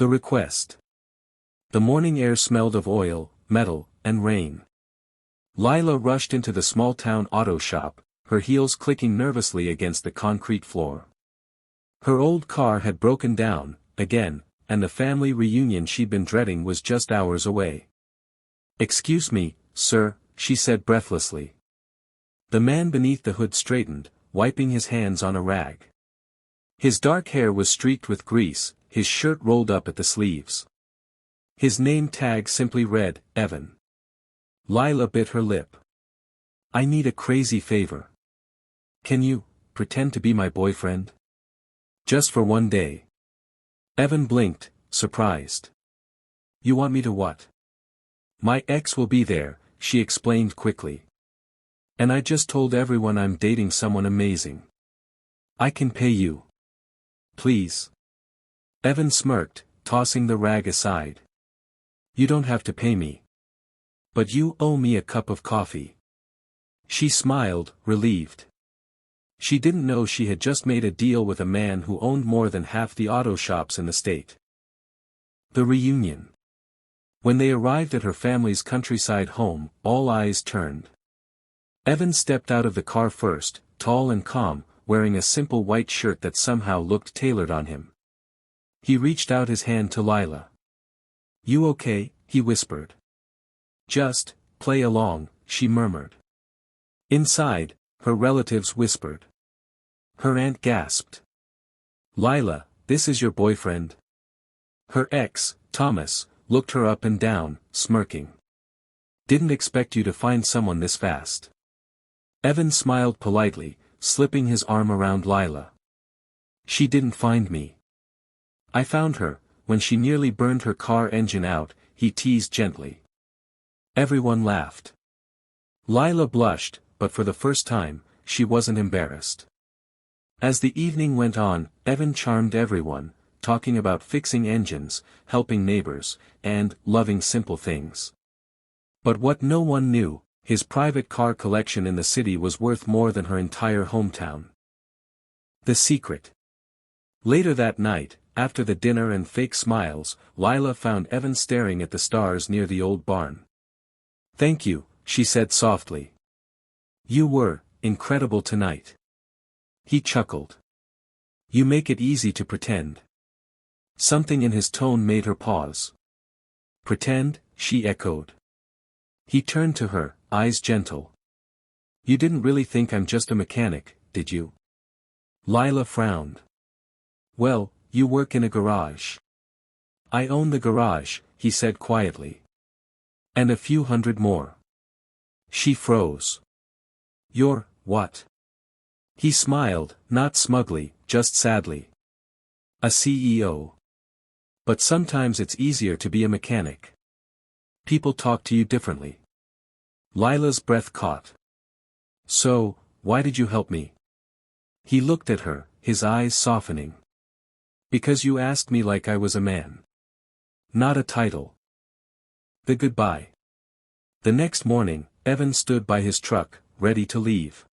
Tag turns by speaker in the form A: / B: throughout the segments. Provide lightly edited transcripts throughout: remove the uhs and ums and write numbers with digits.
A: The request. The morning air smelled of oil, metal, and rain. Lila rushed into the small-town auto shop, her heels clicking nervously against the concrete floor. Her old car had broken down, again, and the family reunion she'd been dreading was just hours away. "Excuse me, sir," she said breathlessly. The man beneath the hood straightened, wiping his hands on a rag. His dark hair was streaked with grease, his shirt rolled up at the sleeves. His name tag simply read, Evan. Lila bit her lip. "I need a crazy favor. Can you pretend to be my boyfriend? Just for one day." Evan blinked, surprised. "You want me to what?" "My ex will be there," she explained quickly. "And I just told everyone I'm dating someone amazing. I can pay you. Please." Evan smirked, tossing the rag aside. "You don't have to pay me. But you owe me a cup of coffee." She smiled, relieved. She didn't know she had just made a deal with a man who owned more than half the auto shops in the state. The reunion. When they arrived at her family's countryside home, all eyes turned. Evan stepped out of the car first, tall and calm, wearing a simple white shirt that somehow looked tailored on him. He reached out his hand to Lila. "You okay?" he whispered. "Just play along," she murmured. Inside, her relatives whispered. Her aunt gasped. "Lila, this is your boyfriend?" Her ex, Thomas, looked her up and down, smirking. "Didn't expect you to find someone this fast." Evan smiled politely, slipping his arm around Lila. "She didn't find me. I found her, when she nearly burned her car engine out," he teased gently. Everyone laughed. Lila blushed, but for the first time, she wasn't embarrassed. As the evening went on, Evan charmed everyone, talking about fixing engines, helping neighbors, and loving simple things. But what no one knew, his private car collection in the city was worth more than her entire hometown. The secret. Later that night, after the dinner and fake smiles, Lila found Evan staring at the stars near the old barn. "Thank you," she said softly. "You were incredible tonight." He chuckled. "You make it easy to pretend." Something in his tone made her pause. "Pretend?" she echoed. He turned to her, eyes gentle. "You didn't really think I'm just a mechanic, did you?" Lila frowned. "Well, you work in a garage." "I own the garage," he said quietly. "And a few hundred more." She froze. "You're, what?" He smiled, not smugly, just sadly. "A CEO. But sometimes it's easier to be a mechanic. People talk to you differently." Lila's breath caught. "So, why did you help me?" He looked at her, his eyes softening. "Because you asked me like I was a man. Not a title." The goodbye. The next morning, Evan stood by his truck, ready to leave.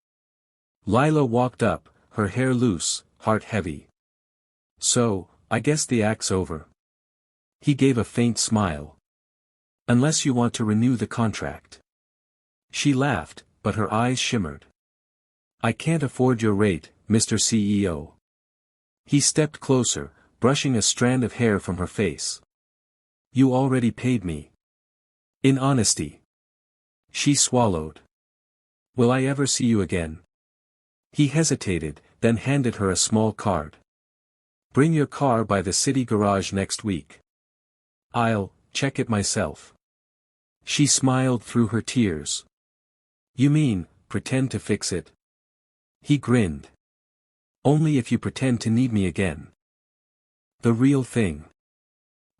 A: Lila walked up, her hair loose, heart heavy. "So, I guess the act's over." He gave a faint smile. "Unless you want to renew the contract." She laughed, but her eyes shimmered. "I can't afford your rate, Mr. CEO." He stepped closer, brushing a strand of hair from her face. "You already paid me." "In honesty." She swallowed. "Will I ever see you again?" He hesitated, then handed her a small card. "Bring your car by the city garage next week. I'll check it myself." She smiled through her tears. "You mean, pretend to fix it?" He grinned. "Only if you pretend to need me again." The real thing.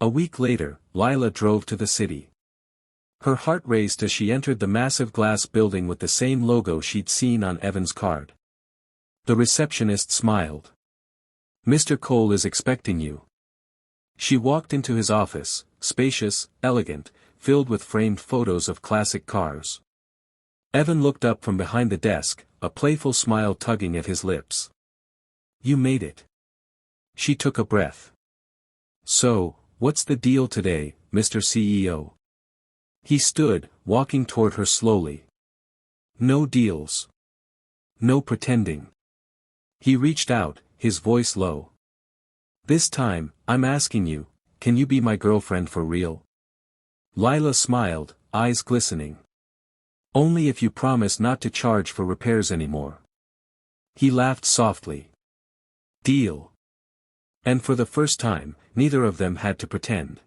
A: A week later, Lila drove to the city. Her heart raced as she entered the massive glass building with the same logo she'd seen on Evan's card. The receptionist smiled. "Mr. Cole is expecting you." She walked into his office, spacious, elegant, filled with framed photos of classic cars. Evan looked up from behind the desk, a playful smile tugging at his lips. "You made it." She took a breath. "So, What's the deal today, Mr. CEO? He stood, walking toward her slowly. No deals. No pretending. He reached out, his voice low. This time, I'm asking you, can you be my girlfriend for real? Lila smiled, eyes glistening. Only if you promise not to charge for repairs anymore. He laughed softly. Deal. And for the first time, neither of them had to pretend.